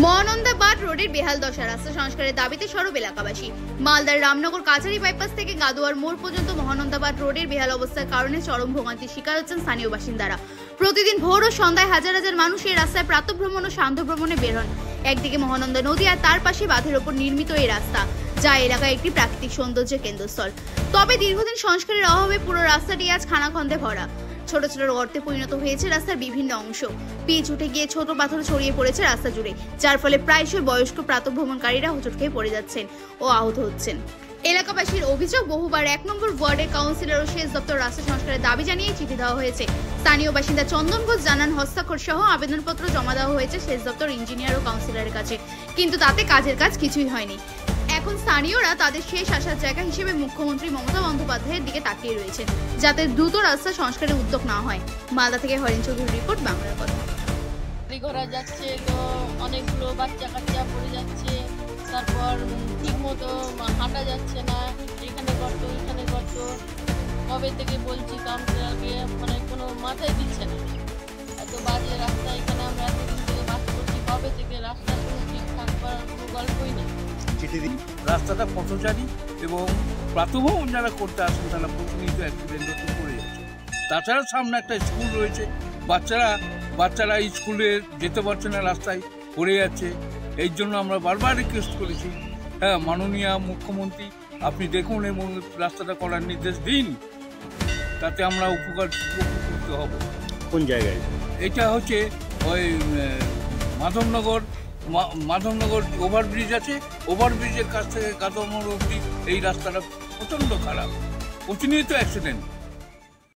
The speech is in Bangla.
মহানন্দাবাদ রোডের বেহাল দশা, রাস্তা সংস্কারের দাবিতে সরব এলাকাবাসী। মালদার রামনগর কাছারি বাইপাস থেকে গাদোয়ার মোড় পর্যন্ত মহানন্দাবাদ রোডের বেহাল অবস্থার কারণে চরম ভোগান্তির শিকার হচ্ছেন স্থানীয় বাসিন্দারা। প্রতিদিন ভোর ও সন্ধ্যায় হাজার হাজার মানুষ এই রাস্তায় প্রাতঃভ্রমণ ও সান্ধ্য ভ্রমণে বের হন। একদিকে মহানন্দা নদী আর তার পাশে বাঁধের ওপর নির্মিত এই রাস্তা, যা এলাকায় একটি প্রাকৃতিক সৌন্দর্যের কেন্দ্রস্থল। তবে দীর্ঘদিন সংস্কারের অভাবে পুরো রাস্তাটি আজ খানাখন্দে ভরা। ছোট ছোট গর্তে পরিণত হয়েছে রাস্তার বিভিন্ন অংশ, পিচ উঠে গিয়ে ছোট পাথর ছড়িয়ে পড়েছে রাস্তা জুড়ে, যার ফলে প্রায়শই বয়স্ক প্রাতঃভ্রমণকারীরা হোঁচট খেয়ে পড়ে যাচ্ছেন ও আহত হচ্ছেন। এলাকাবাসীর অভিযোগ, বহুবার ১ নম্বর ওয়ার্ডের কাউন্সিলর ও সেচ দপ্তর রাস্তা সংস্কারের দাবি জানিয়ে চিঠি দেওয়া হয়েছে। স্থানীয় বাসিন্দা চন্দন ঘোষ জানান, হস্তাক্ষর সহ আবেদনপত্র জমা দেওয়া হয়েছে সেচ দপ্তর ইঞ্জিনিয়ার ও কাউন্সিলরের কাছে, কিন্তু তাতে কাজের কাজ কিছুই হয়নি। এখন স্থানীয়রা তাদের শেষ আসার জায়গা হিসেবে মুখ্যমন্ত্রী মমতা বন্দ্যোপাধ্যায়ের দিকে তাকিয়ে রয়েছেন, যাতে দ্রুত রাস্তা সংস্কারের উদ্যোগ না হয়। মালদা থেকে হরেন চৌধুরীর রিপোর্ট, বাংলার কথা। গাড়ি ঘোড়া যাচ্ছে তো অনেকগুলো বাচ্চা কাচ্চা পড়ে যাচ্ছে, তারপর ঠিক মতো হাঁটা যাচ্ছে না, এখানে গর্ত এখানে গর্ত। কবে থেকে বলছি কাউন্সিলরকে, মানে কোনো মাথায় দিচ্ছে না। এত বাজে রাস্তা, এখানে আমরা এতদিন থেকে বাস করছি, কবে থেকে রাস্তা কোনো ঠিকঠাক করার কোনো গল্পই নেই। রাস্তাটা পথচারী এবং প্রাতঃভ্রমণ যারা করতে আসেন তারা প্রতিনিয়ত অ্যাক্সিডেন্টে পড়ে যাচ্ছে। তাছাড়া সামনে একটা স্কুল রয়েছে, বাচ্চারা স্কুলে যেতে পারছে না, রাস্তায় পড়ে যাচ্ছে। এই জন্য আমরা বারবার রিকোয়েস্ট করেছি, মাননীয় মুখ্যমন্ত্রী আপনি দেখুন এবং রাস্তাটা করার নির্দেশ দিন, তাতে আমরা উপকৃত হব। কোন জায়গায়? এটা হচ্ছে ওই মাধবনগর ওভারব্রিজ আছে, ওভারব্রিজের কাছ থেকে গাদোয়া মোড় অবধি এই রাস্তাটা প্রচণ্ড খারাপ, প্রতিনিয়ত অ্যাক্সিডেন্ট।